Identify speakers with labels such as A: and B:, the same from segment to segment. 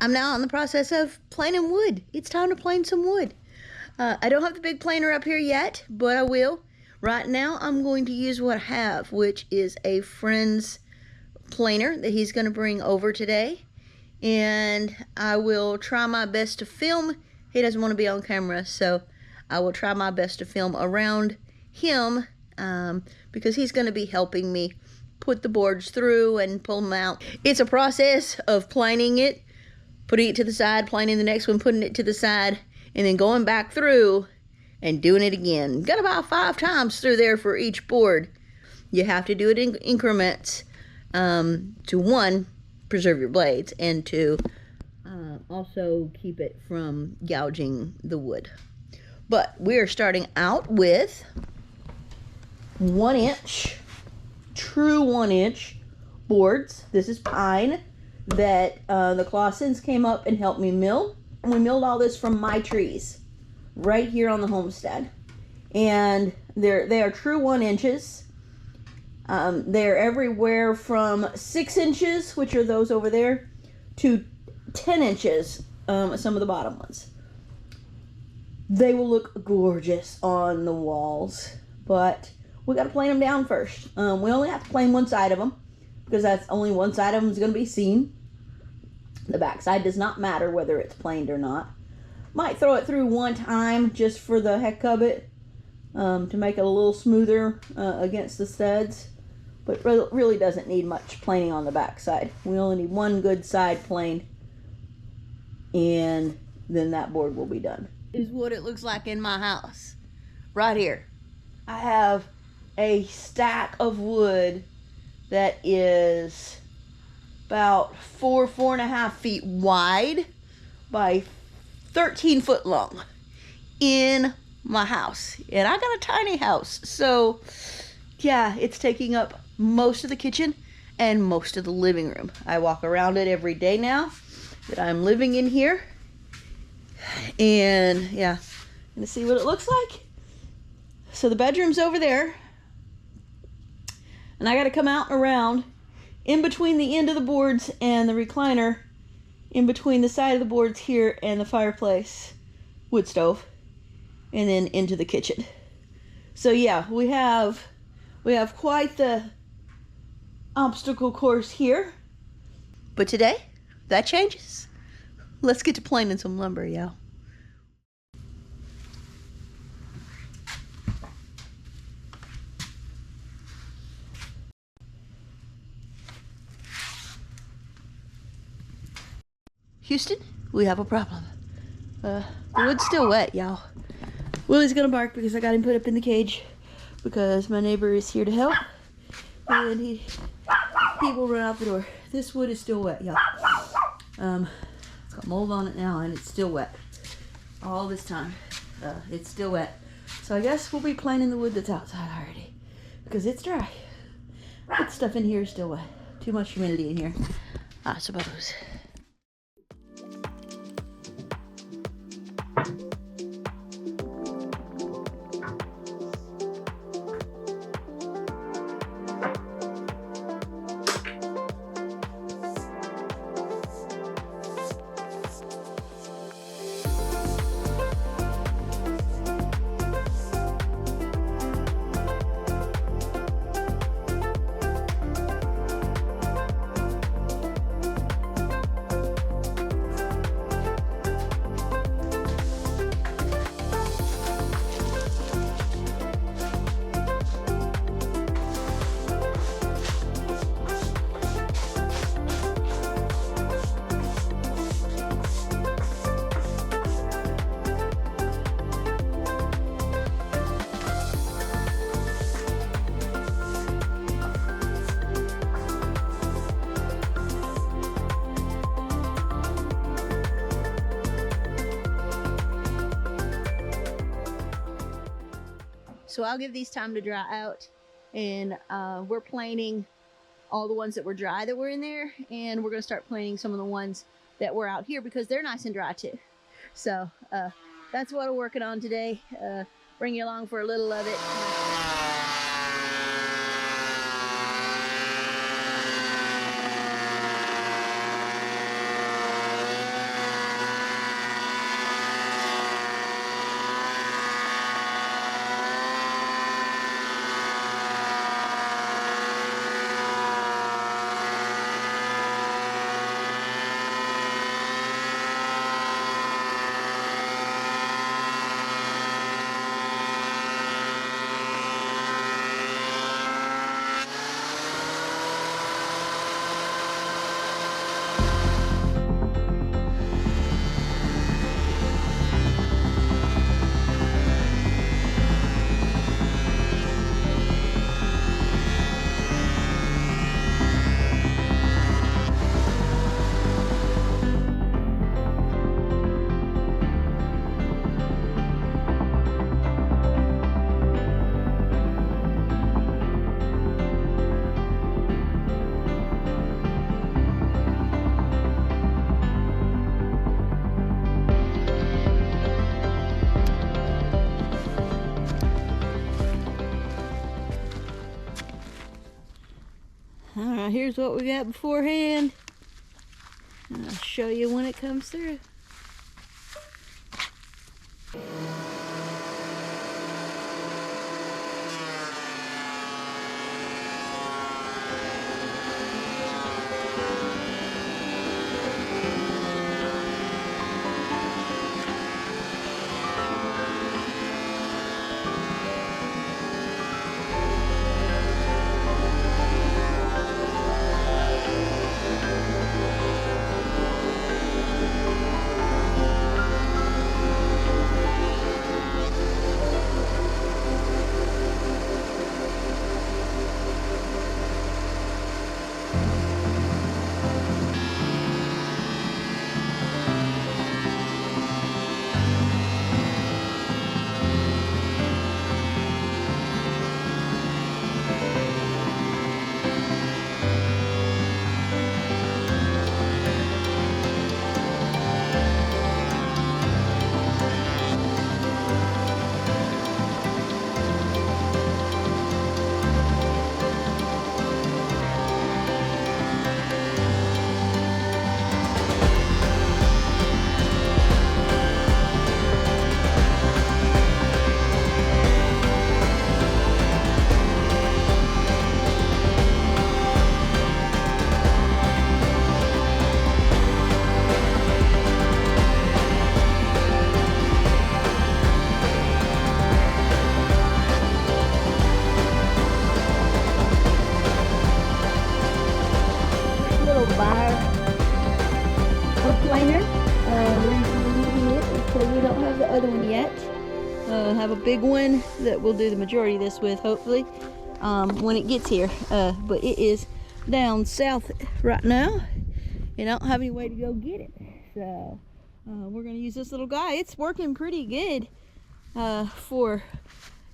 A: I'm now in the process of planing wood. It's time to plane some wood. I don't have the big planer up here yet, but I will. Right now, I'm going to use what I have, which is a friend's planer that he's going to bring over today. And I will try my best to film. He doesn't want to be on camera, so I will try my best to film around him because he's going to be helping me put the boards through and pull them out. It's a process of planing it, putting it to the side, planing the next one, putting it to the side, and then going back through and doing it again. Got about 5 times through there for each board. You have to do it in increments to, one, preserve your blades, and to also keep it from gouging the wood. But we're starting out with 1-inch, true 1-inch boards. This is pine that the Clawsons came up and helped me mill. And we milled all this from my trees right here on the homestead. And they are true 1 inches. They're everywhere from 6 inches, which are those over there, to 10 inches, some of the bottom ones. They will look gorgeous on the walls, but we got to plane them down first. We only have to plane one side of them because that's only one side of them is going to be seen. The back side does not matter whether it's planed or not. Might throw it through one time just for the heck of it, to make it a little smoother against the studs, but really doesn't need much planing on the back side. We only need one good side planed, and then that board will be done. Is what it looks like in my house. Right here, I have a stack of wood that is about 4.5 feet wide by 13 foot long in my house. And I got a tiny house, so yeah, it's taking up most of the kitchen and most of the living room. I walk around it every day now that I'm living in here. And yeah, gonna see what it looks like. So the bedroom's over there, and I gotta come out and around in between the end of the boards and the recliner, in between the side of the boards here and the fireplace, wood stove, and then into the kitchen. So yeah, we have quite the obstacle course here. But today, that changes. Let's get to planing some lumber, y'all. Houston, we have a problem. The wood's still wet, y'all. Willie's gonna bark because I got him put up in the cage because my neighbor is here to help, and he will run out the door. This wood is still wet, y'all. It's got mold on it now, and it's still wet. All this time, it's still wet. So I guess we'll be planing the wood that's outside already because it's dry. But stuff in here is still wet. Too much humidity in here, I suppose. So I'll give these time to dry out, and we're planing all the ones that were dry that were in there, and we're gonna start planing some of the ones that were out here because they're nice and dry too. So that's what we're working on today. Bring you along for a little of it. Alright, here's what we got beforehand. And I'll show you when it comes through. We don't have the other one yet. Have a big one that we'll do the majority of this with, hopefully, when it gets here. But it is down south right now, and I don't have any way to go get it. So we're gonna use this little guy. It's working pretty good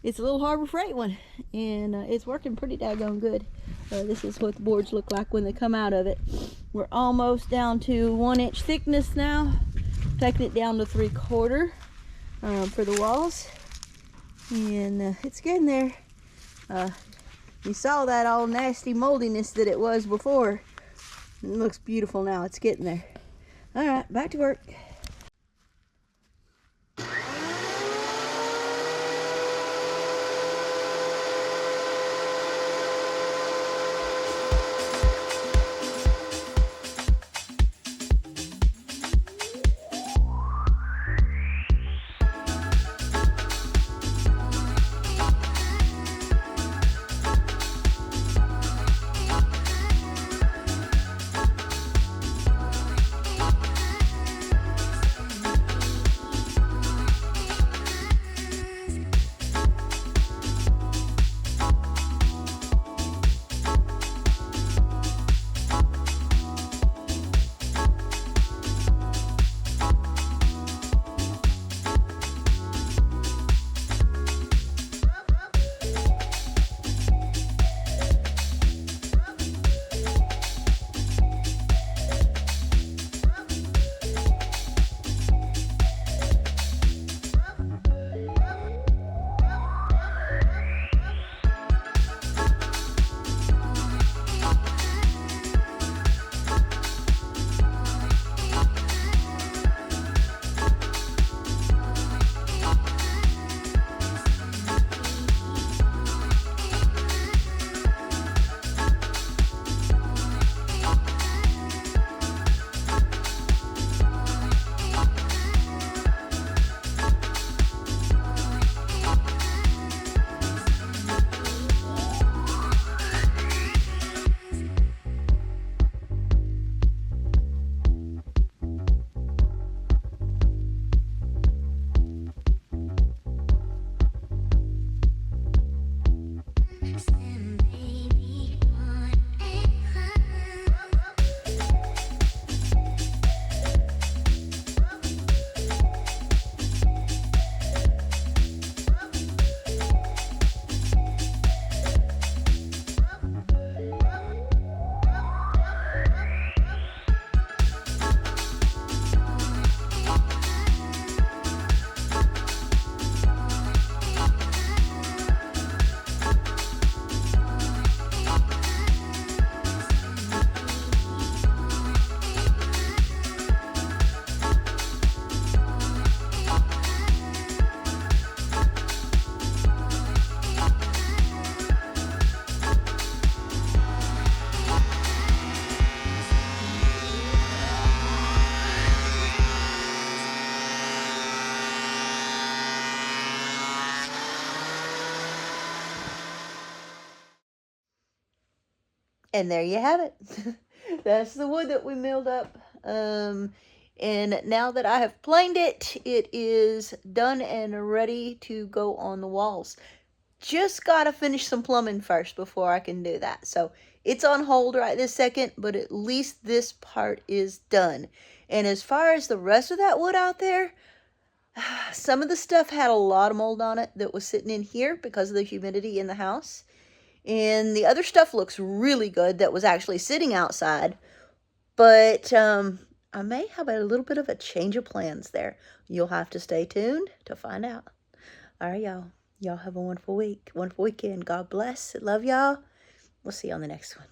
A: it's a little Harbor Freight one, and it's working pretty daggone good. This is what the boards look like when they come out of it. We're almost down to 1 inch thickness now, taking it down to 3/4 for the walls, and it's getting there. You saw that all nasty moldiness that it was before. It looks beautiful now. It's getting there. All right, back to work. And there you have it. That's the wood that we milled up. And now that I have planed it, it is done and ready to go on the walls. Just gotta finish some plumbing first before I can do that. So it's on hold right this second, but at least this part is done. And as far as the rest of that wood out there, some of the stuff had a lot of mold on it that was sitting in here because of the humidity in the house. And the other stuff looks really good that was actually sitting outside. But I may have a little bit of a change of plans there. You'll have to stay tuned to find out. All right, y'all. Y'all have a wonderful week, wonderful weekend. God bless. Love y'all. We'll see you on the next one.